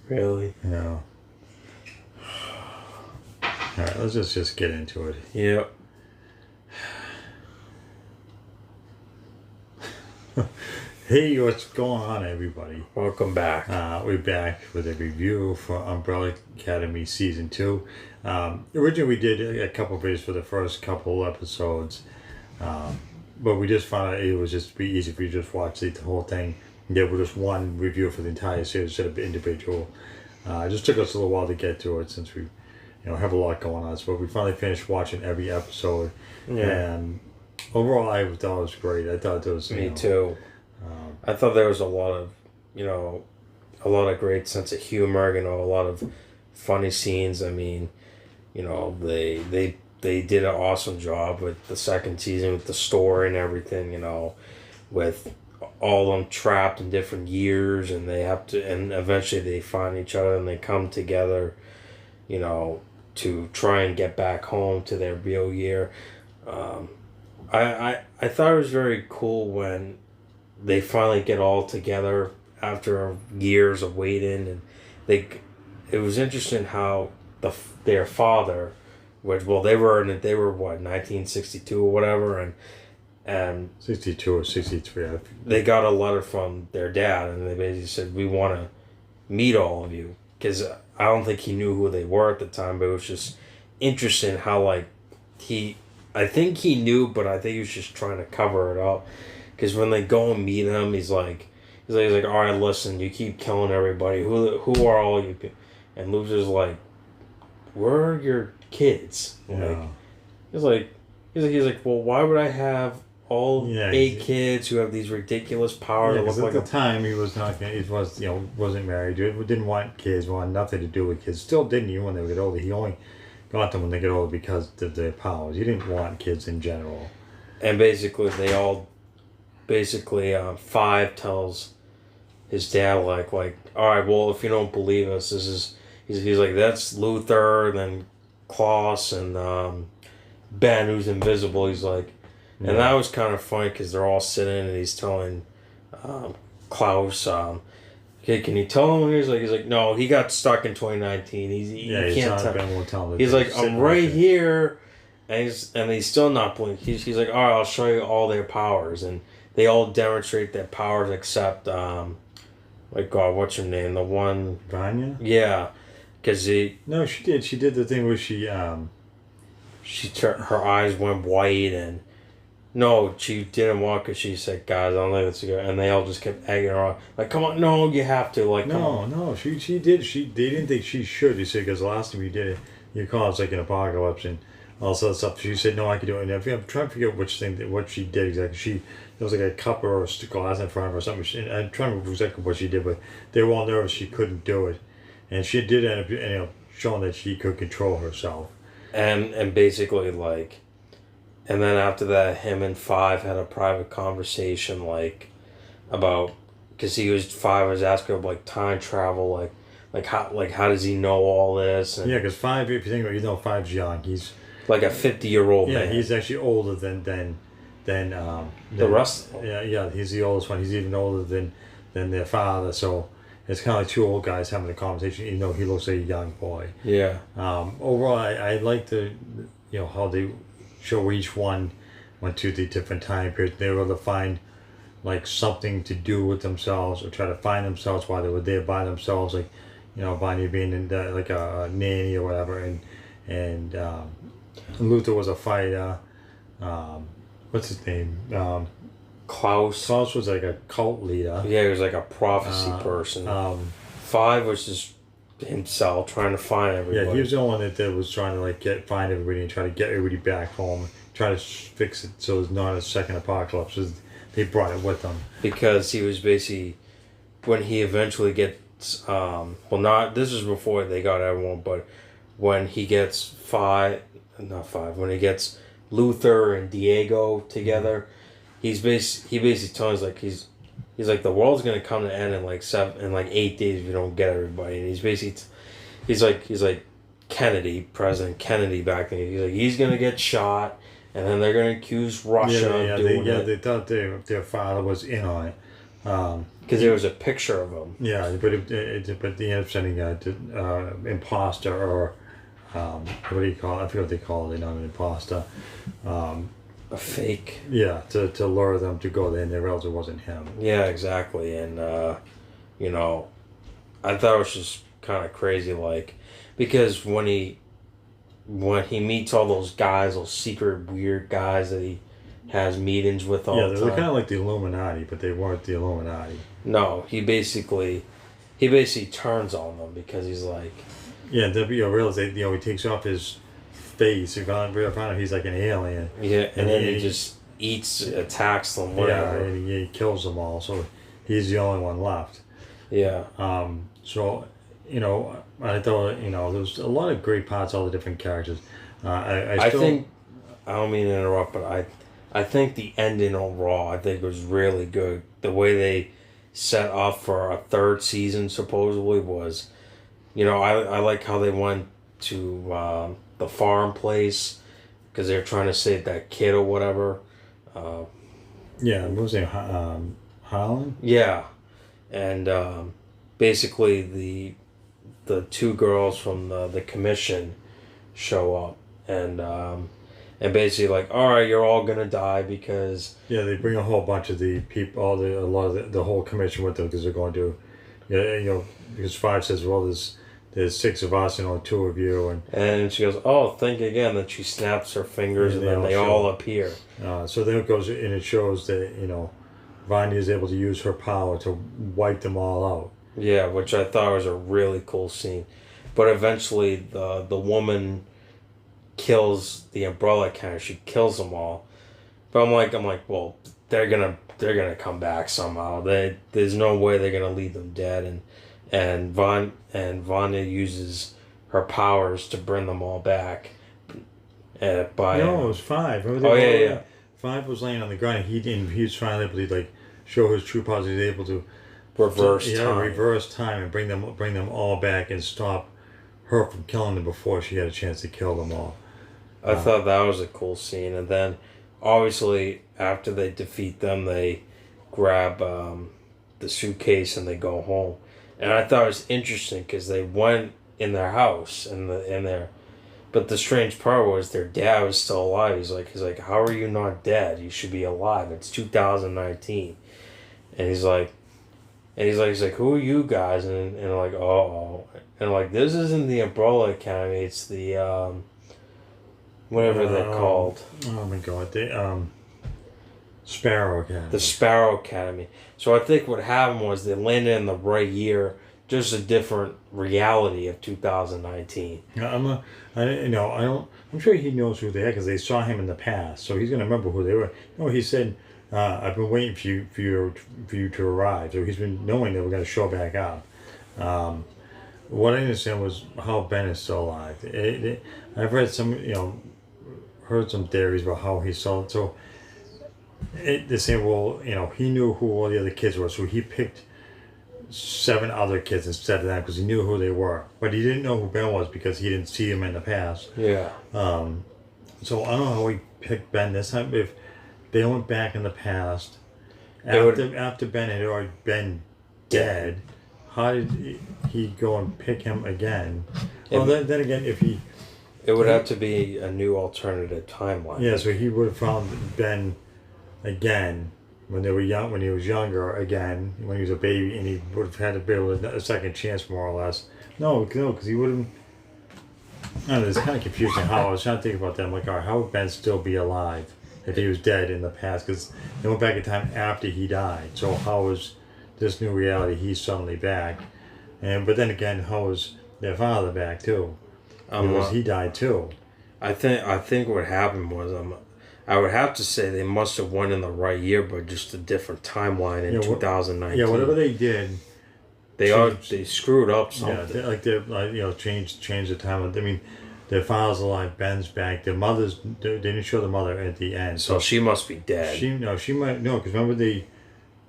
Really? Yeah. All right, let's just get into it. Yep. Hey, what's going on, everybody? Welcome back. We're back with a review for Umbrella Academy Season 2. Originally, we did a couple videos for the first couple episodes, but we just found out it was just be easy if you just watch the whole thing. There was just one review for the entire series instead of individual. It just took us a little while to get to it since we have a lot going on. So we finally finished watching every episode. Yeah. And overall, I thought it was great. I thought it was... Me too. I thought there was a lot of great sense of humor, a lot of funny scenes. I mean, they did an awesome job with the second season with the story and everything, with all of them trapped in different years and and eventually they find each other and they come together, to try and get back home to their real year. I thought it was very cool when they finally get all together after years of waiting, and it was interesting how their father, which they were what, 1962 or whatever, and 62 or 63. they got a letter from their dad and they basically said, we want to meet all of you, because I don't think he knew who they were at the time, but it was just interesting how I think he knew, but I think he was just trying to cover it up. Because when they go and meet him, he's like, all right, listen, you keep killing everybody. Who are all you? And Luther's like, where are your kids? Yeah. He's like, well, why would I have all 8 kids who have these ridiculous powers? Yeah, because at the time he was not. He wasn't married. Didn't want kids. Wanted nothing to do with kids. Still didn't even when they get older. He only got them when they get older because of their powers. He didn't want kids in general. And basically, Five tells his dad all right, well, if you don't believe us, he's like, that's Luther, and then Klaus and Ben, who's invisible. He's like, and that was kind of funny because they're all sitting and he's telling Klaus, okay, can you tell him? He's like, no, he got stuck in 2019. He can't tell. Ben won't tell him. He's like, I'm right here, and he's still not blinking. He's like, all right, I'll show you all their powers, and they all demonstrate their powers except, God, what's her name? The one... Vanya? Yeah. Because No, she did. She did the thing where she... her eyes went white and... No, she didn't want because she said, guys, I don't think it's good. And they all just kept egging her on. Like, come on, no, you have to. No, she did. They didn't think she should. You said, because the last time you did it, you called it an apocalypse and all that stuff. She said, no, I can do it. And I'm trying to forget what she did exactly. There was a cup or a glass in front of her or something. I'm trying to remember exactly what she did, but they were all nervous she couldn't do it. And she did end up showing that she could control herself. And basically, and then after that, him and Five had a private conversation, about, because Five was asking about, time travel, how does he know all this? And because Five, if you think about it, Five's young. He's like a 50-year-old man. Yeah, he's actually older than the rest. Yeah, he's the oldest one. He's even older than their father. So it's kind of like 2 old guys having a conversation. He looks like a young boy. Yeah. Overall, I like how they show each one went to the different time periods. They were able to find something to do with themselves or try to find themselves while they were there by themselves. Vanya being in a nanny or whatever, and Luther was a fighter. What's his name? Klaus. Klaus was a cult leader. Yeah, he was a prophecy person. Five was just himself trying to find everybody. Yeah, he was the one that was trying to find everybody and try to get everybody back home, try to fix it so there's not a second apocalypse. They brought it with them because he was basically, when he eventually gets this is before they got everyone, but when he gets when he gets Luther and Diego together, he basically tells he's like, the world's gonna come to an end in 8 days if you don't get everybody. And he's like President Kennedy back then. He's like, he's gonna get shot, and then they're gonna accuse Russia of doing it. They thought their father was in on it. Because there was a picture of him. Yeah, but they end up sending imposter or what do you call it? I forget what they call it. They're not an imposter. A fake. Yeah, to lure them to go there, and they realized it wasn't him. Yeah, exactly. And you know, I thought it was just kind of crazy, like, because when he meets all those guys, those secret weird guys that he has meetings with all the they're time. kind of like the Illuminati, but they weren't the Illuminati. No, he basically turns on them because he's like, Yeah, and then you realize that he takes off his face. You find out he's like an alien. yeah, and then he just attacks them, Yeah, whatever. and he kills them all. So he's the only one left. Yeah. So I thought there was a lot of great parts, all the different characters. I think I don't mean to interrupt, but I think the ending overall I think was really good. The way they set up for a third season supposedly was, I like how they went to the farm place because they're trying to save that kid or whatever. Yeah, what was his name? Holland? Yeah, and basically the two girls from the commission show up and basically like, all right, you're all gonna die because Yeah, they bring a whole bunch of the people, a lot of the whole commission with them because they're going to, because Five says, well, there's six of us and only two of you, and she goes, oh, think again. Then she snaps her fingers and then they all appear. So then it goes and it shows that Vanya is able to use her power to wipe them all out. Yeah, which I thought was a really cool scene, but eventually the woman kills the Umbrella Academy. She kills them all, but I'm like, well, they're gonna come back somehow. There's no way they're gonna leave them dead, and Vanya uses her powers to bring them all back. No, it was Five. Oh yeah. Five was laying on the ground. And he was finally able to show his true powers. He was able to reverse time and bring them all back and stop her from killing them before she had a chance to kill them all. I thought that was a cool scene, and then obviously after they defeat them, they grab the suitcase and they go home. And I thought it was interesting because they went in their house but the strange part was their dad was still alive. He's like, how are you not dead? You should be alive. It's 2019, and he's like, who are you guys? And like, oh, and like, this isn't the Umbrella Academy. It's the whatever they're called. Oh my God, the Sparrow Academy. The Sparrow Academy. So I think what happened was they landed in the right year, just a different reality of 2019. I'm sure he knows who they are because they saw him in the past, so he's gonna remember who they were. He said, "I've been waiting for you to arrive." So he's been knowing they were gonna show back up. What I understand was how Ben is still alive. I've read heard some theories about how he saw it. So they say, well, he knew who all the other kids were, so he picked 7 other kids instead of them because he knew who they were. But he didn't know who Ben was because he didn't see him in the past. Yeah. So I don't know how he picked Ben this time. If they went back in the past, after Ben had already been dead, how did he go and pick him again? Well, then again, if he... It would have to be a new alternative timeline. Yeah, so he would have found Ben again when they were young, when he was younger again, when he was a baby, and he would have had to be able to a second chance, more or less. No, because he wouldn't. I don't know, it's kind of confusing how I was trying to think about that. I'm like, all right, how would Ben still be alive if he was dead in the past? Because they went back in time after he died. So how was this new reality? He's suddenly back, but then again, how was their father back too? Because he died too. I think what happened was I would have to say they must have won in the right year, but just a different timeline in 2019. Yeah, whatever they did, they screwed up something. Yeah, they change the time. I mean, their father's alive, Ben's back. Their mother's they didn't show the mother at the end, so she must be dead. She might because remember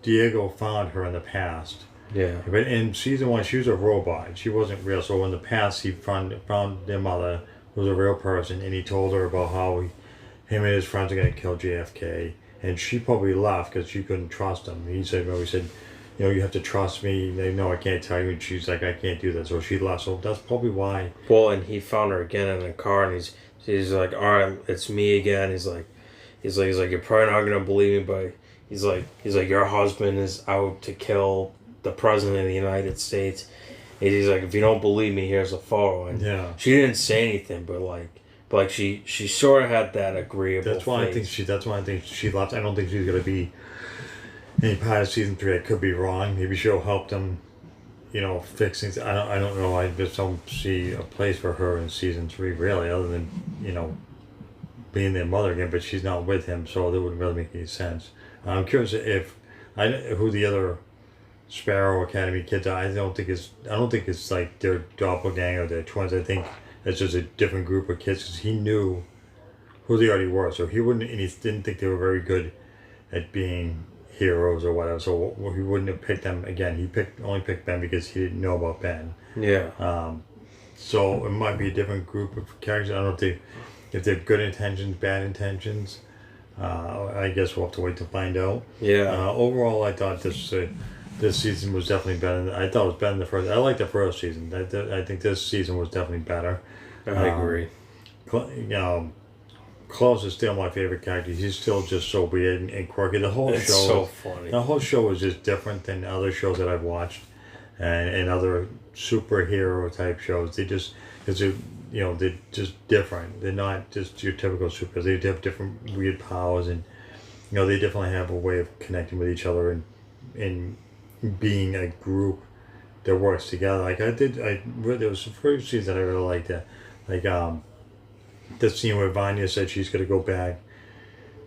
Diego found her in the past. Yeah, but and she's the one. She was a robot. She wasn't real. So in the past, he found their mother, who was a real person, and he told her about how him and his friends are going to kill JFK, and she probably left because she couldn't trust him. He said, you know, you have to trust me. They know I can't tell you, and she's like, I can't do that. So she left. So that's probably why. Well, and he found her again in the car, and he's like, all right, it's me again. He's like, you're probably not gonna believe me, but he's like, your husband is out to kill the president of the United States. And he's like, if you don't believe me, here's a photo. And Yeah. she didn't say anything, but she sort of had that agreeable. That's why face. That's why I think she left. I don't think she's gonna be any part of season 3. I could be wrong. Maybe she'll help them, you know, fix things. I don't know. I just don't see a place for her in season 3 really, other than, you know, being their mother again. But she's not with him, so that wouldn't really make any sense. I'm curious if who the other Sparrow Academy kids are. I don't think it's like their doppelganger, their twins. I think it's just a different group of kids because he knew who they already were, so he wouldn't, and he didn't think they were very good at being heroes or whatever. So he wouldn't have picked them again. He only picked Ben because he didn't know about Ben. Yeah. So it might be a different group of characters. I don't know if they're good intentions, bad intentions. I guess we'll have to wait to find out. Yeah. Overall, I thought this season was definitely better. I thought it was better than the first. I liked the first season. I think this season was definitely better. I agree. Klaus is still my favorite character. He's still just so weird and quirky. The whole It's show, so funny. the whole show is just different than other shows that I've watched, and other superhero type shows. They just, cause they're just different. They're not just your typical superheroes. They have different weird powers, and they definitely have a way of connecting with each other and being a group that works together. Like there was a first season I really liked that, the scene where Vanya said she's gonna go back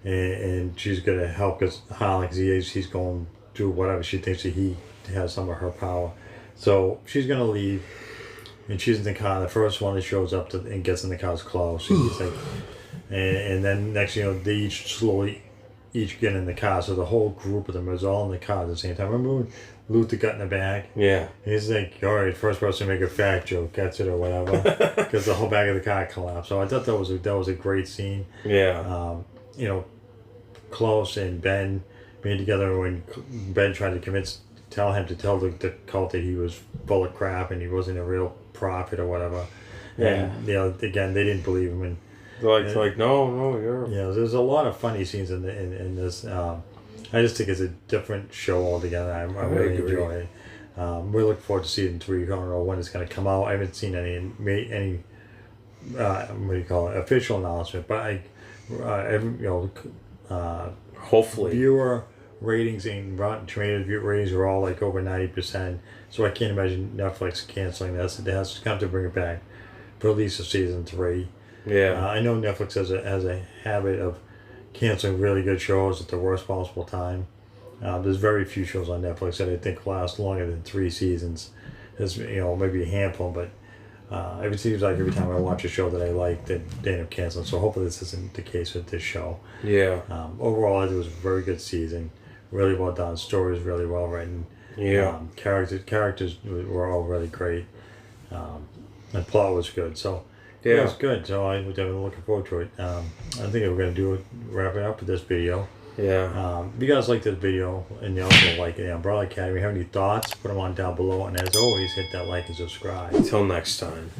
and she's gonna help because Harlan, he's going through whatever she thinks that he has some of her power. So she's gonna leave, and she's in the car. The first one that shows up and gets in the car is Klaus. And he's like, and then next, they each get in the car. So the whole group of them is all in the car at the same time. Remember when Luther got in the back? Yeah. He's like, all right, first person to make a fat joke gets it or whatever, because the whole back of the car collapsed. So I thought that was a great scene. Yeah. Klaus and Ben being together when Ben tried to tell him to tell the cult that he was full of crap and he wasn't a real prophet or whatever. Yeah. And again, they didn't believe him. And no, you're. yeah, there's a lot of funny scenes in this. I just think it's a different show altogether. I really agree. enjoy it. We're looking forward to season 3. I don't know when it's going to come out. I haven't seen any what do you call it, official announcement, but Hopefully. viewer ratings and Rotten Tomatoes ratings are all like over 90%. So I can't imagine Netflix canceling this. It has to bring it back for at least a season 3. Yeah. I know Netflix has a habit of canceling really good shows at the worst possible time. There's very few shows on Netflix that I think last longer than 3 seasons. There's maybe a handful, but it seems like every time I watch a show that I like, that they end up canceling. So hopefully this isn't the case with this show. Yeah. Overall, it was a very good season. Really well done. Stories really well written. Yeah. Characters were all really great. And plot was good. So. Yeah. It was good, so I'm definitely looking forward to it. I think we're going to wrap it up with this video. Yeah. If you guys like this video and you also like the Umbrella Academy, have any thoughts, put them on down below. And as always, hit that like and subscribe. Until next time.